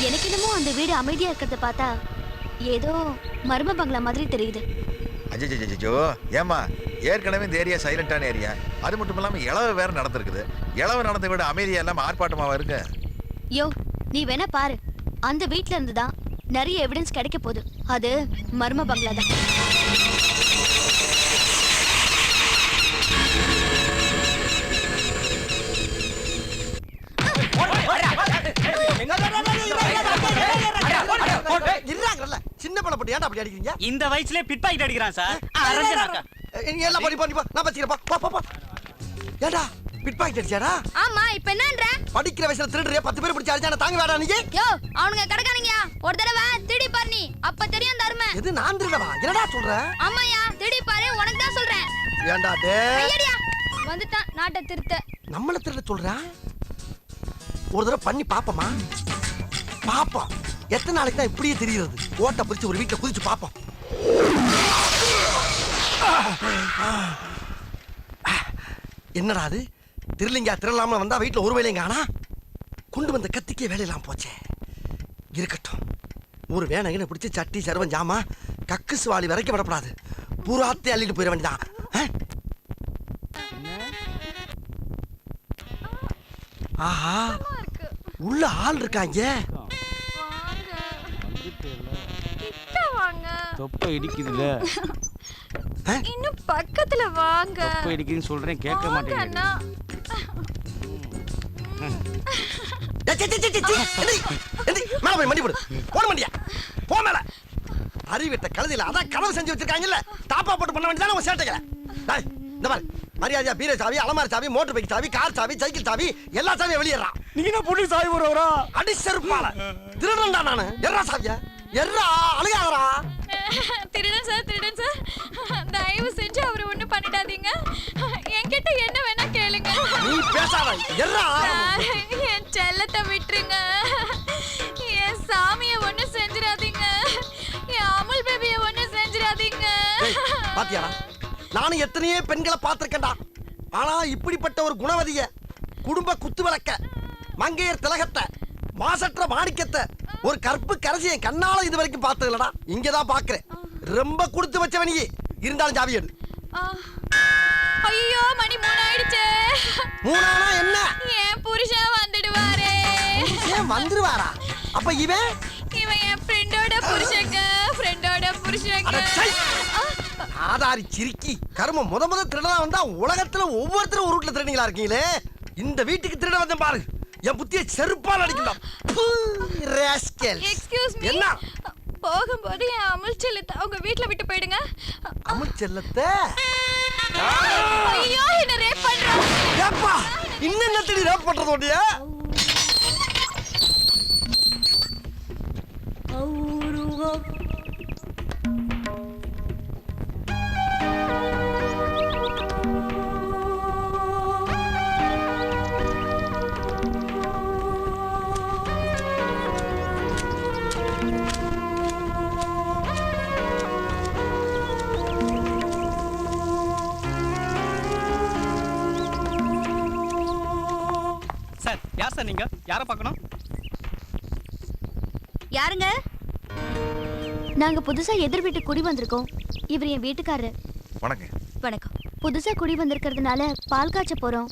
எனக்கு என்னமோ அந்த வீடு அமைதியா இருக்கிறத பார்த்தா ஏதோ மர்ம பங்களா மாதிரி தெரியுது. அஜோ ஏமா, ஏற்கனவே இந்த ஏரியா சைலண்டான ஏரியா. அது மட்டும் இல்லாம இளவு வேற நடந்திருக்குது. இளவு நடந்த விட அமைதியா இல்லாம ஆர்ப்பாட்டமாவா இருக்கு? யோ, நீ வேணா பாரு, அந்த வீட்ல இருந்துதான் நிறைய எவிடன்ஸ் கிடைக்க போகுது. அது மர்ம பங்களா தான். சின்ன பழ போட்டு ஏன்டா அப்படி அடிக்கிறீங்க? இந்த வயசுலயே பிட் பாக்கெட் அடிக்கிறான் சார். எல்லாம் பண்ணி போ நான் பச்சிக்கிறேன். போ போ. ஏன்டா பிட் பாக்கெட் அடிச்சாடா? ஆமா, இப்போ என்னன்ற? படிக்கிற வயசுல திருடுறிய 10 பேர் பிடிச்சு அடிச்சானே தாங்க வேடா நீ? யோ, அவனுங்க கடக்கானீங்கயா. ஒரு தடவை திருடி பாரு, நீ அப்ப தெரியும் தர்ம. எது நான் திருடவா? என்னடா சொல்ற? ஆமாயா, திருடி பாரு, உனக்கு தான் சொல்றேன். ஏன்டா டேய்? ஐயடியா, வந்துட்டான் நாட்டை திருத்த. நம்மள திருட சொல்றா? ஒரு தடவை பண்ணி பாப்போமா? பாப்போம். எத்தனை நாளைக்கு தான் இப்படியே தெரியுது? ஓட்ட பிடிச்சு ஒரு வீட்டுல குதிச்சு பாப்போம். என்னடா அது? திருலிங்கா திருடலாம வந்தா வீட்டுல ஒரு வேலையும் காணா. கொண்டு வந்த கத்திக்கே வேலையெல்லாம் போச்சே. இருக்கட்டும், ஒரு வேணங்கன்னு பிடிச்சி சட்டி சர்வம் ஜாமா கக்கு சுவாலி வரைக்கும் விடப்படாது. பூராத்தே அள்ளிட்டு போயிட வேண்டியதான். ஆஹா, உள்ள ஆள் இருக்காங்க. தொப்பை இடிக்குதுல. இன்னும் பக்கத்துல வாங்க. தொப்பை இடிக்குதுன்னு சொல்றேன், கேட்க மாட்டேங்க. அறிவிட்ட கழுதியில அதான் கனவு செஞ்சு வச்சிருக்காங்கல்ல, தாப்பா போட்டு பண்ண வேண்டியதான உன் சேட்டைகளை. இந்த மாதிரி மரியாதையா பீரோ சாவி, அலமாரி சாவி, மோட்டர் பைக் சாவி, கார் சாவி, சைக்கிள் சாவி, எல்லா சாவியும் வெளியேறான். நீங்க என்ன போலீஸ் சாவி போறவரா? அடி செருப்பால திருடன்டா நானு. எர்ரா சாவியா, எர்ரா அழுகாதரா. திருடன் சார், தயவு செஞ்சு அவரை ஒண்ணு பண்ணிடாதீங்க. என்கிட்ட என்ன வேணா கேளுங்க. நீ பேசாத. எர்ரா, என் செல்லத்தை விட்டுருங்க. என் சாமிய ஒண்ணு செஞ்சிடாதீங்க. என் அமுல் பேபிய ஒண்ணு செஞ்சிடாதீங்க. பாத்தியாடா, நானும் எத்தனையோ பெண்களை பார்த்திருக்கேன்டா. ஆனா இப்படிப்பட்ட ஒரு குணவதிய, குடும்ப குத்து விளக்க, மங்கையர் திலகத்தை, மாசற்ற மாணிக்கத்தை, ஒரு கற்பு கரசியை கண்ணால இது வரைக்கும் பார்த்தது இல்லடா. இங்கதான் பாக்குறேன். ரொம்ப கொடுத்து வச்சவனி. இருந்தாலும் ஜாவி எடு. ஐயோ, மணி 3 ஆயிடுச்சே. 3 ஆனா என்ன? என் புருஷன் வந்துடுவாரே. புருஷன் வந்துருவாரா? அப்ப இவன் என் ஃப்ரெண்டோட புருஷங்க. ஆதாரி சிரிக்கி கர்ம முத திருடனா வந்தா உலகத்துல ஒவ்வொருத்தரும் ஒரு வீட்டுல திருடீங்களா இருக்கீங்களே. இந்த வீட்டுக்கு திருட வந்தேன் பாரு, என் புத்தியை செருப்பால் அடிக்கலாம். Excuse me. என்ன? போகும்போது என் அமுல் செல்லத்தை அவங்க வீட்ல விட்டு போயிடுங்க. அமுல் செல்லத்தை? ஐயோ, என்ன ரேப் பண்றான். ஏப்பா, இன்னென்ன தேடி ரேப் பண்றது ஓடியா? சார், யார் சார் நீங்க? யாரை பார்க்கணும்? யாருங்க? நாங்க புதுசா எதிர் வீட்டு குடி வந்திருக்கோம். இவர் என் வீட்டுக்காரரு. வணக்கம். வணக்கம். புதுசா குடி வந்திருக்கிறதுனால பால் காய்ச்ச போறோம்.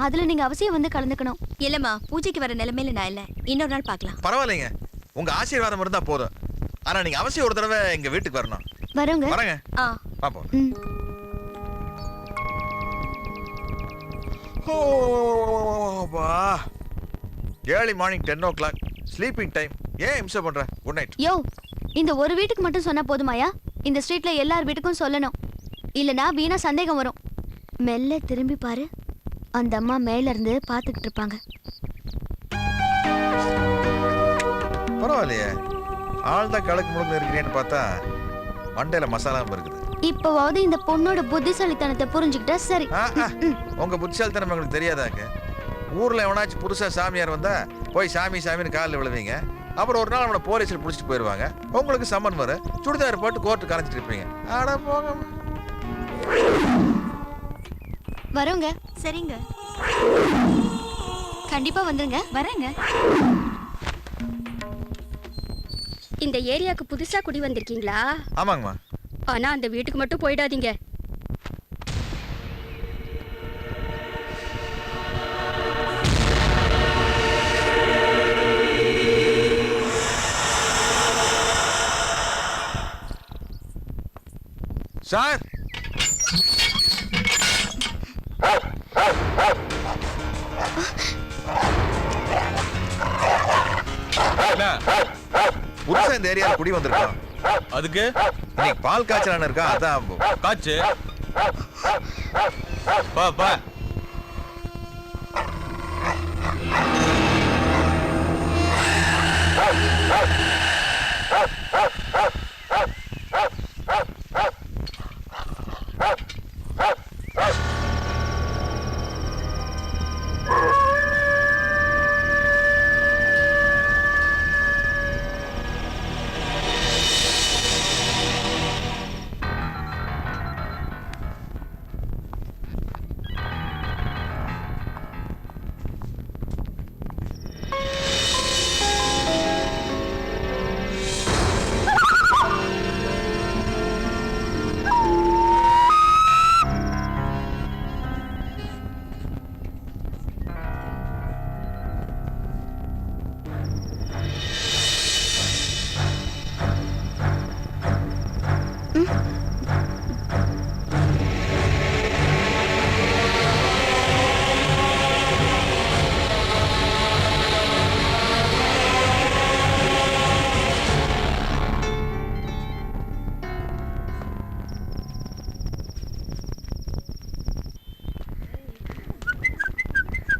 அதுல நீங்க அவசியம் வந்து கலந்துக்கணும். இல்லம்மா, பூஜைக்கு வர நிலைமையில நான் இல்ல. இன்னொரு நாள் பார்க்கலாம். பரவாயில்லைங்க, உங்க ஆசீர்வாதம் இருந்தா போதும். ஆனா நீங்க அவசியம் ஒரு தடவை எங்க வீட்டுக்கு வரணும். வரோங்க. வரங்க. பாப்போம். Early morning 10 o'clock sleeping time. ஏன் இம்சை பண்ற? Good night. யோ, இந்த ஒரு வீட்டுக்கு மட்டும் சொன்னா போதுமாயா? இந்த ஸ்ட்ரீட்ல எல்லார் வீட்டுக்கும் சொல்லணும். இல்லனா வீணா சந்தேகம் வரும். மெல்ல திரும்பி பாரு, அந்த அம்மா மேல இருந்து பாத்துக்கிட்டு இருப்பாங்க. பரவாயில்லையே, ஆள் தான் கலக்கு முழுங்க இருக்கிறேன்னு பார்த்தா மண்டையில மசாலாவும் இருக்குது. இப்போவாவது இந்த பொண்ணோட புத்திசாலித்தனத்தை புரிஞ்சுக்கிட்டா சரி. உங்க புத்திசாலித்தனம் உங்களுக்கு தெரியாதாங்க? ஊர்ல எவனாச்சும் புதுசா சாமியார் வந்தா போய் சாமி சாமின்னு காலில் விழுவீங்க. அப்புறம் ஒரு நாள் அவனை போலீஸில் பிடிச்சிட்டு போயிடுவாங்க. உங்களுக்கு சம்மன் வர சுடிதார் போட்டு கோர்ட்டு கரைச்சிட்டு இருப்பீங்க. ஆட போங்க. வரோங்க. சரிங்க, கண்டிப்பா வந்துருங்க. வரேங்க. இந்த ஏரியாவுக்கு புதுசா குடி வந்திருக்கீங்களா? ஆமாங்கம்மா. ஆனா அந்த வீட்டுக்கு மட்டும் போயிடாதீங்க. சார், புதுசா இந்த ஏரியால குடி வந்திருக்கான். அதுக்கு இன்னைக்கு பால் காய்ச்சலான இருக்கா, அதான் காய்ச்சு பா பா.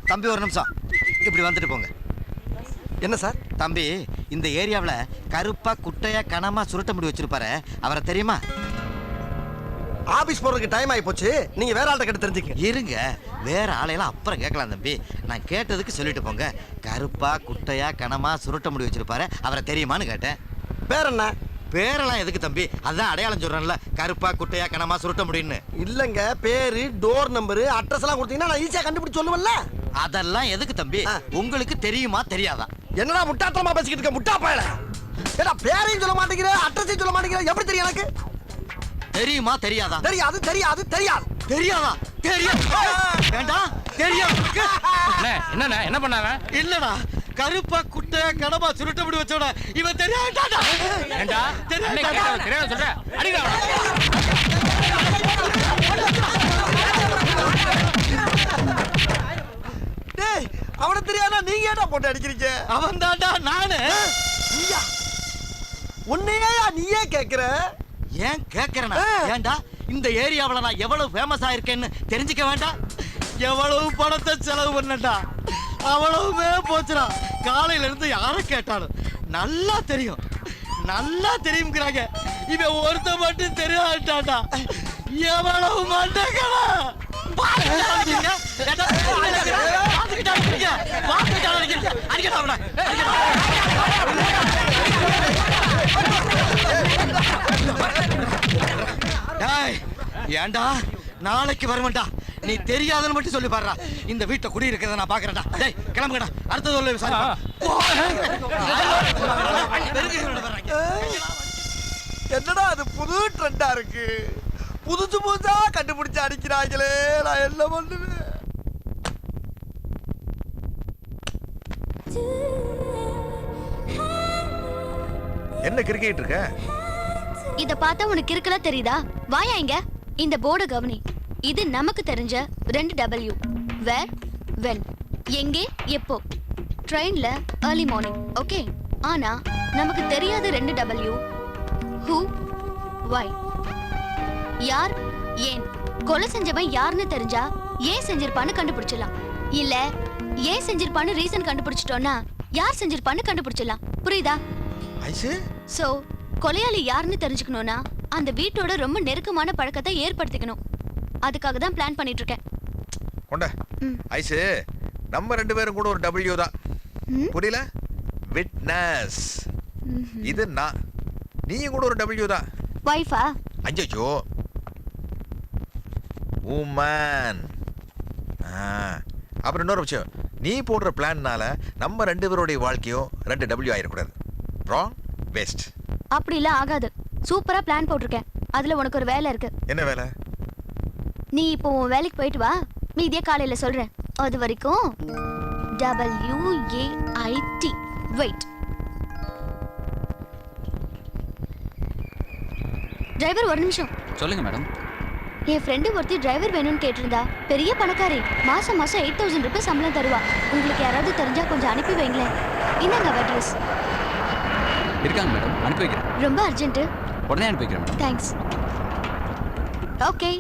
தம்பி ஒரு நிமிஷம் இப்படி வந்துட்டு போங்க. என்ன சார்? தம்பி, இந்த ஏரியாவில் கருப்பா குட்டையா கனமா சுருட்ட முடி வச்சிருப்பாரு, அவரை தெரியுமா? ஆபீஸ் போறதுக்கு டைம் ஆகி போச்சு, நீங்க வேற ஆள்கிட்ட கேட்டு தெரிஞ்சுக்க. இருங்க, வேற ஆளையெல்லாம் அப்புறம் கேட்கலாம் தம்பி. நான் கேட்டதுக்கு சொல்லிட்டு போங்க. கருப்பா குட்டையா கனமா சுருட்ட முடி வச்சிருப்பாரு, அவரை தெரியுமான்னு கேட்டேன். பேர் என்ன? பேரெல்லாம் எதுக்கு தம்பி? அதான் அடையாளம் சொல்றேன்ல, கருப்பா குட்டையா கனமா சுருட்ட முடின்னு. இல்லங்க, பேரு, டோர் நம்பரு, அட்ரஸ் எல்லாம் கொடுத்தீங்கன்னா நான் ஈஸியா கண்டுபிடிச்சு சொல்லுவேன்ல. அதெல்லாம் எதுக்கு தம்பி? உங்களுக்கு தெரியுமா தெரியாதா? என்னடா முட்டாத்தனமா பேசிக்கிட்டு இருக்க முட்டா பயல? ஏடா பேரையும் சொல்ல மாட்டேங்கிற, அட்ரஸையும் சொல்ல மாட்டேங்கிற, எப்படி தெரியும் எனக்கு? தெரியுமா தெரியாதா? தெரியாது தெரியாது தெரியாது. தெரியாதா? தெரியும். வேண்டாம், தெரியும். என்னண்ணா என்ன பண்ணாங்க? இல்லடா, கருப்பா குட்டையா கனமா சுருட்ட முடி வச்சோட இவன் தெரியாதாடா. ஏண்டா தெரியாத சொல்ற? அடிங்க. டேய், அவன தெரியாதா நீங்க ஏடா போட்டு அடிக்கிறீங்க? அவன் தான்டா நானு. நீயா? உன்னையா நீயே கேக்குற? ஏன் கேக்குறேனா? ஏண்டா இந்த ஏரியாவுல நான் எவ்வளவு ஃபேமஸ் ஆயிருக்கேன்னு தெரிஞ்சுக்க வேண்டாம்? எவ்வளவு பணத்தை செலவு பண்ணடா, அவ்வளவுமே போச்சுடா. காலையில இருந்து யாரை கேட்டாலும் நல்லா தெரியும் நல்லா தெரியுங்கிறாங்க. இவன் ஒருத்த மட்டும் தெரியாட்டாடா. எவ்வளவு மண்டகடா. ஏண்டா நாளைக்கு வருவேன்டா. நீ தெரியாதுன்னு மட்டும் சொல்லி பாருடா. இந்த வீட்டை குடி இருக்கிறத நான் பாக்குறேன்டா. டேய் கிளம்புங்கடா, அடுத்தது உள்ள விசாரி. என்னடா அது புது ட்ரெண்டா இருக்கு? புதுசு புதுசா கண்டுபிடிச்சு அடிக்கிறாங்களே, நான் என்ன பண்ணுவேன்? என்ன கிரிக்கெட் இருக்க? இத பார்த்தா உனக்கு இருக்கல தெரியுதா? வாயா இங்க. இந்த போர்டு கவனி. இது நமக்கு தெரிஞ்ச 2W. வேர், வென், எங்கே, எப்போ. ட்ரெயின்ல early morning, ஓகே. ஆனா நமக்கு தெரியாத 2W. who, why. யார், ஏன். கொலை செஞ்சவன் யாருன்னு தெரிஞ்சா ஏன் செஞ்சிருப்பான்னு கண்டுபிடிச்சிடலாம். இல்ல ஏன் செஞ்சிருப்பான்னு ரீசன் கண்டுபிடிச்சிட்டோம்னா யார் செஞ்சிருப்பான்னு கண்டுபிடிச்சிடலாம். புரியுதா? ஐசு, சோ கொலையாளி யாருன்னு தெரிஞ்சுக்கணும்னா அந்த வீட்டோட ரொம்ப நெருக்கமான பழக்கத்தை ஏற்படுத்திக்கணும். அதுக்காக தான் பிளான் பண்ணிட்டு இருக்கேன். கொண்ட ஐசு, நம்ம 2 பேரும் கூட ஒரு W தான். புரியல? விட்னஸ். இது நான், நீயும் கூட ஒரு W தான். வைஃபா? அஞ்சோ, உமன். அப்புறம் இன்னொரு விஷயம், நீ போடுற பிளான்னால நம்ம 2 பேருடைய வாழ்க்கையும் 2W ஆயிடக்கூடாது. ராங்? வேஸ்ட். அப்படிலாம் ஆகாது. சூப்பரா பிளான் போட்டிருக்கேன். அதுல உனக்கு ஒரு வேலை இருக்கு. என்ன வேலை? நீ இப்போ உன் வேலைக்கு போயிட்டு வா, மீதியே காலையில சொல்றேன். அது வரைக்கும் WAIT வெயிட். டிரைவர் ஒரு நிமிஷம். சொல்லுங்க மேடம். என் ஃப்ரெண்டு ஒருத்தி டிரைவர் வேணும்னு கேட்டிருந்தா. பெரிய பணக்காரி. மாசம் 8,000 ரூபாய் சம்பளம் தருவா. உங்களுக்கு யாராவது தெரிஞ்சா கொஞ்சம் அனுப்பி வைங்களேன். இந்தாங்க அட்ரஸ். இருக்காங்க மேடம், அனுப்பி வைக்கிறேன். ரொம்ப அர்ஜென்ட். உடனே அனுப்பி வைக்கிறேன் மேடம். தேங்க்ஸ். ஓகே,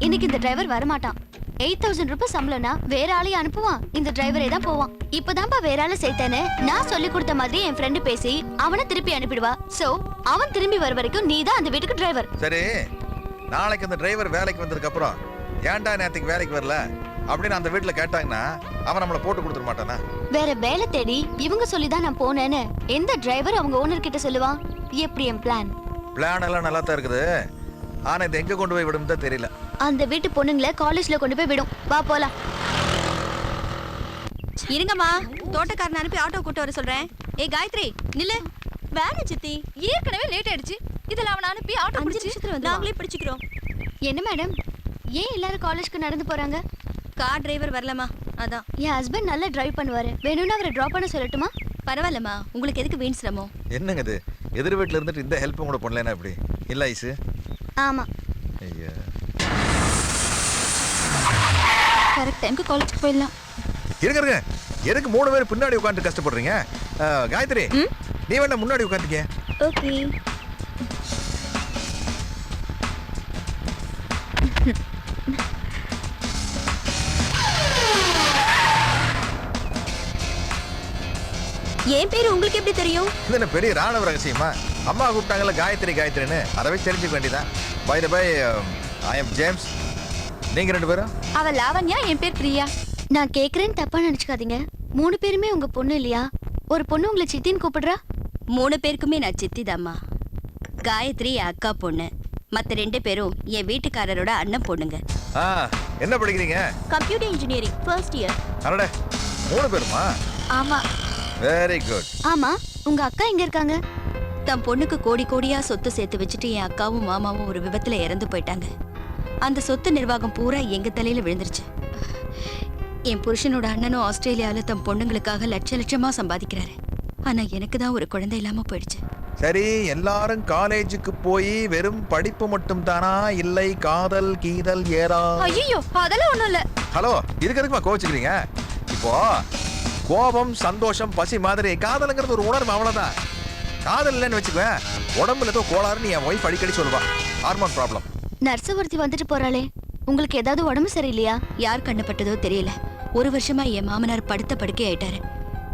இன்னைக்கு இந்த டிரைவர் வரமாட்டான். 8,000 ரூபாய் சம்பளம்னா வேற ஆளையும் அனுப்புவான். இந்த டிரைவரே தான் போவான். இப்பதான்ப்பா வேற ஆளை சேர்த்தேன்னு நான் சொல்லி கொடுத்த மாதிரி என் ஃப்ரெண்டு பேசி அவனை திருப்பி அனுப்பிடுவா. சோ அவன் திரும்பி வர வரைக்கும் நீ தான் அந்த வீட்டுக்கு டிரைவர். சரி, நாளைக்கு அந்த டிரைவர் வேலைக்கு வந்ததுக்கு அப்புறம் ஏன்டா நேத்துக்கு வேலைக்கு வரல அப்படின்னு அந்த வீட்டுல கேட்டாங்கன்னா அவன் நம்மளை போட்டு கொடுத்துட மாட்டானா? வேற வேலை தேடி இவங்க சொல்லிதான் நான் போனேன்னு எந்த டிரைவர் அவங்க ஓனர் கிட்ட சொல்லுவான்? எப்படி என் பிளான்? பிளான் எல்லாம் நல்லா தான் இருக்குது. ஆனா இது எங்க கொண்டு போய் விடும் தான் தெரியல. அந்த வீட்டு பொண்ணுங்களை காலேஜ்ல கொண்டு போய் விடும். வா போலாம். இருங்கம்மா, தோட்டக்காரன் அனுப்பி ஆட்டோ கூட்டு வர சொல்றேன். ஏய் காயத்ரி நில்லு. வேலை சித்தி, ஏற்கனவே லேட் ஆயிடுச்சு. இதுல அவனை அனுப்பி ஆட்டோ 5 பிடிச்சி நிமிஷத்துல வந்து நாங்களே பிடிச்சுக்கிறோம். என்ன மேடம், ஏன் எல்லாரும் காலேஜ்க்கு நடந்து போறாங்க? கார் டிரைவர் வரலமா, அதான். என் ஹஸ்பண்ட் நல்லா டிரைவ் பண்ணுவாரு. வேணும்னா அவரை டிராப் பண்ண சொல்லட்டுமா? பரவாயில்லம்மா, உங்களுக்கு எதுக்கு வீண் சிரமம்? என்னங்க இது, எதிர் வீட்டுல இருந்துட்டு இந்த ஹெல்ப் கூட பண்ணலன்னா எப்படி? இல்ல ஐசு. ஆமா, ஐயா, கரெக்ட் டைம்க்கு காலேஜ்க்கு போயிடலாம். இருங்க எதுக்கு 3 பேர் பின்னாடி உட்காந்து கஷ்டப்படுறீங்க? காயத்ரி, நீ வேணா முன்னாடி உட்காந்துக்க. ஓகே. என் பேரு உங்களுக்கு எப்படி தெரியும்? இது என்ன பெரிய ராணுவ ரகசியமா? அம்மா கூப்பிட்டாங்கல்ல காயத்ரி காயத்ரின்னு, அதை வச்சு தெரிஞ்சுக்க வேண்டியதான். Bye the bye, I am James. நீங்க 2 பேரும்? அவ லாவண்யா, என் பேர் பிரியா. நான் கேக்குறேன்னு தப்பா நினைச்சுக்காதீங்க. 3 பேருமே உங்க பொண்ணு இல்லையா? ஒரு பொண்ணு உங்களை சித்தின்னு கூப்பிடுறா. 3 பேருக்குமே நான் சித்தி தாம்மா. காயத்ரி என் அக்கா பொண்ணு. மத்த 2 பேரும் என் வீட்டுக்காரரோட அண்ணன் பொண்ணுங்க. என்ன படிக்கிறீங்க? Computer engineering first year. அடடே, 3 பேருமா? ஆமா. Very good. ஆமா, உங்க அக்கா எங்க இருக்காங்க? தன் பொண்ணுக்கு கோடி கோடியா சொத்து சேர்த்து வச்சுட்டு என் அக்காவும் மாமாவும் ஒரு விபத்துல இறந்து போயிட்டாங்க. அந்த சொத்து நிர்வாகம் பூரா எங்க தலையில விழுந்துருச்சு. என் புருஷனோட அண்ணனும் ஆஸ்திரேலியாவில் தன் பொண்ணுங்களுக்காக லட்சமா சம்பாதிக்கிறாரு. ஆனா எனக்கு தான் ஒரு குழந்தை இல்லாம போயிடுச்சு. சரி, எல்லாரும் காலேஜுக்கு போய் வெறும் படிப்பு மட்டும் தானா, இல்லை காதல் கீதல் ஏதா? ஐயோ, அதெல்லாம் ஒண்ணும் இல்ல. ஹலோ, இதுக்கு எதுக்குமா கோவிச்சுக்கிறீங்க? இப்போ கோபம், சந்தோஷம், பசி மாதிரி காதலுங்கிறது ஒரு உணர்வு, அவ்வளவுதான். காதல் இல்லைன்னு வச்சுக்குவேன், உடம்புல ஏதோ கோளாறுன்னு என் ஒய்ஃப் அடிக்கடி சொல்லுவா. Hormone problem. நர்ஸ் ஒருத்தி வந்துட்டு போறாளே, உங்களுக்கு ஏதாவது உடம்பு சரியில்லையா? யார் கண்ணப்பட்டதோ தெரியல. 1 வருஷமா என் மாமனார் படுத்த படுக்கை ஆயிட்டாரு.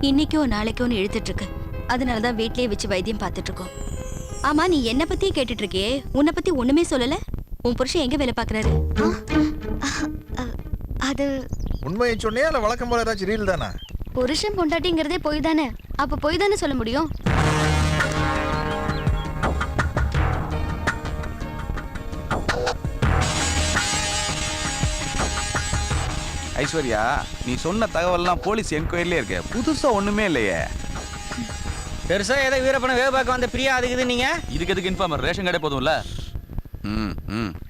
இன்னைக்கோ நாளைக்கோன்னு இழுத்துட்டு இருக்கு. அதனாலதான் வீட்லயே வச்சு வைத்தியம் பார்த்துட்டு இருக்கோம். ஆமா, நீ என்ன பத்தி கேட்டுட்டு இருக்கியே, உன்னை பத்தி ஒண்ணுமே சொல்லல. உன் புருஷன் எங்க வேலை பாக்குறாரு? அது உண்மையை சொன்னியா இல்ல வழக்கம் போல ஏதாச்சும் ரீல் தானா? புருஷன் பொண்டாட்டிங்கிறதே பொய் தானே. அப்ப பொய் தானே சொல்ல முடியும். ஐஸ்வர்யா, நீ சொன்ன தகவல்லாம் போலீஸ் என்கொயரிலே இருக்கு. புதுசா ஒண்ணுமே இல்லையே. பெருசா ஏதோ வீரப்பணம் வேக பார்க்க வந்த பிரியா அதுக்குது நீங்க? இதுக்கு எதுக்கு இன்ஃபார்மர்? ரேஷன் கடை போதும்ல.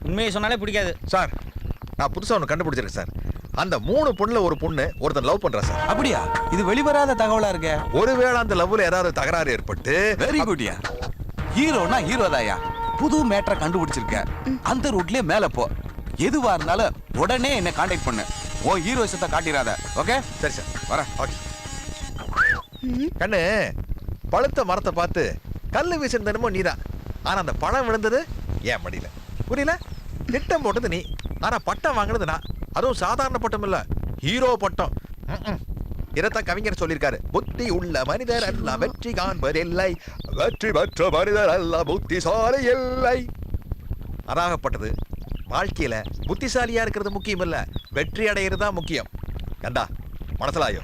உண்மையை சொன்னாலே பிடிக்காது சார். நான் புதுசா ஒன்று கண்டுபிடிச்சிருக்கேன் சார். அந்த 3 பொண்ணுல ஒரு பொண்ணு ஒருத்தன் லவ் பண்றா சார். அப்படியா? இது வெளிவராத தகவலா இருக்க. ஒருவேளை அந்த லவ்ல ஏதாவது தகராறு ஏற்பட்டு. வெரி குட்யா. ஹீரோனா ஹீரோதாயா. புது மேட்டரை கண்டுபிடிச்சிருக்க. அந்த ரூட்லயே மேல போ. எதுவா இருந்தாலும் உடனே என்ன கான்டாக்ட் பண்ணு. ஓ ஹீரோயிசத்தை காட்டிராத. ஓகே? சரி சார், வரேன். ஓகே. கண்ணு, பழுத்த மரத்தை பார்த்து கல்லு வீசினதுமோ நீதான். ஆனா அந்த பழம் விழுந்தது ஏன் மடியில. புரியல? திட்டம் போட்டது நீ, ஆனா பட்டம் வாங்கினது நான். அதுவும் சாதாரண பட்டம் இல்ல, ஹீரோ பட்டம். இதத்தான் கவிஞர் சொல்லியிருக்காரு. புத்தி உள்ள மனிதர் அல்ல வெற்றி காண்பது இல்லை, வெற்றி பெற்ற மனிதர் அல்ல புத்திசாலி இல்லை. அதாகப்பட்டது வாழ்க்கையில புத்திசாலியா இருக்கிறது முக்கியம் இல்ல, வெற்றி அடையிறது தான் முக்கியம். கண்டா மனசலாயோ?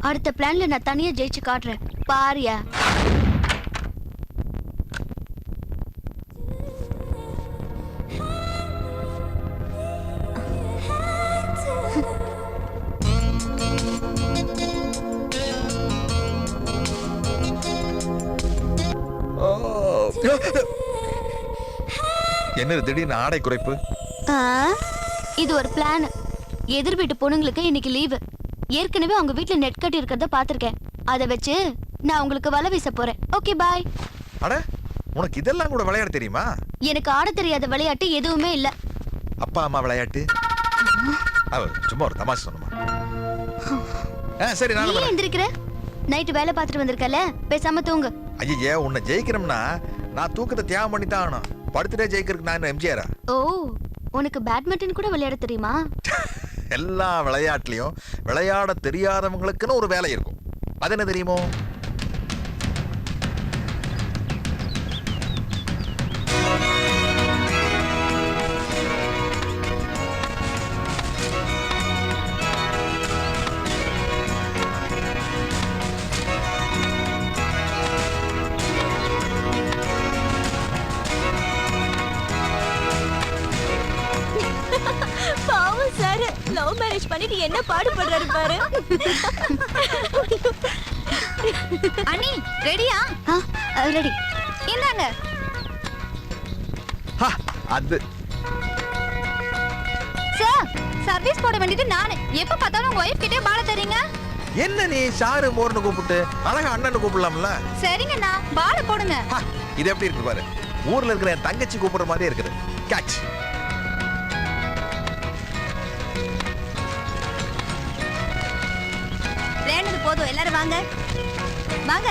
அடுத்த பிளான்ல நான் தனியா ஜெயிச்சு காட்டுறேன், பாரியா. என்ன திடீர்னு ஆடை குறைப்பு? ஆ, இது ஒரு பிளான். எதிர் வீட்டு பொண்ணுங்களுக்கு இன்னைக்கு லீவு. ஏற்கனவே அவங்க வீட்ல நெட் கட்டி இருக்கிறத பாத்திருக்கேன். அதை வச்சு நான் உங்களுக்கு வலை வீச போறேன். Okay bye. அட, உனக்கு இதெல்லாம் கூட விளையாட தெரியுமா? எனக்கு ஆட தெரியாத விளையாட்டு எதுவுமே இல்ல. அப்பா அம்மா விளையாட்டு? சும்மா ஒரு தமாஷ் சொன்னமா. சரி, நீ நான் எந்திரிக்கிற? நைட்டு வேலை பார்த்துட்டு வந்திருக்கல, பேசாம தூங்கு. ஐயே, உன்னை ஜெயிக்கணும்னா நான் தூக்கத்தை தியாகம் பண்ணி தான் ஆகணும். படுத்துட்டே ஜெயிக்கிறதுக்கு நான் எம்ஜிஆரா? ஓ, உனக்கு பேட்மிண்டன் கூட விளையாட தெரியுமா? எல்லா விளையாட்டுலயும் விளையாட தெரியாதவங்களுக்குன்னு ஒரு வேலை இருக்கும். அது என்ன தெரியுமோ? பாவம் சார், லவ் மேரேஜ் பண்ணிட்டு என்ன பாடுபடுறாரு பாரு. அண்ணி ரெடியா? ரெடி. இந்தாங்க. அது சார், சர்வீஸ் போட வேண்டியது நானு. எப்ப பார்த்தாலும் உங்க ஒய்ஃப் கிட்டே பால தரீங்க. என்ன நீ சாரு மோர்னு கூப்பிட்டு அழகா அண்ணன் கூப்பிடலாம்ல? சரிங்கண்ணா, பால போடுங்க. இது எப்படி இருக்கு பாரு. ஊர்ல இருக்கிற என் தங்கச்சி கூப்பிடுற மாதிரி இருக்குது. கேட்ச். விளையாடுறது போதும், எல்லாரும் வாங்க வாங்க.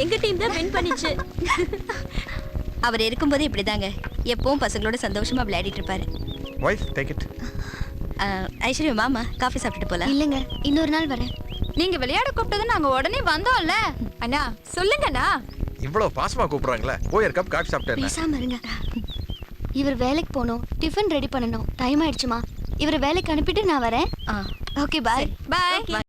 எங்க டீம் தான் வின் பண்ணிச்சு. அவர் இருக்கும்போது இப்படிதாங்க, எப்பவும் பசங்களோட சந்தோஷமா விளையாடிட்டு இருப்பாரு. Wife, take it. ஐஸ்வர்யா மாமா, காஃபி சாப்பிட்டு போலாம். இல்லங்க, இன்னொரு நாள் வரேன். நீங்க விளையாட கூப்பிட்டது நாங்க உடனே வந்தோம்ல. அண்ணா சொல்லுங்கண்ணா. இவ்வளவு பாசமா கூப்பிடுறாங்களே, போய் ஒரு கப் காஃபி சாப்பிட்டேன். பேசாம இருங்க. இவர் வேலைக்கு போகணும், டிஃபன் ரெடி பண்ணணும். டைம் ஆயிடுச்சுமா. இவரை வேலைக்கு அனுப்பிட்டு நான் வரேன். Okay bye. பாய்.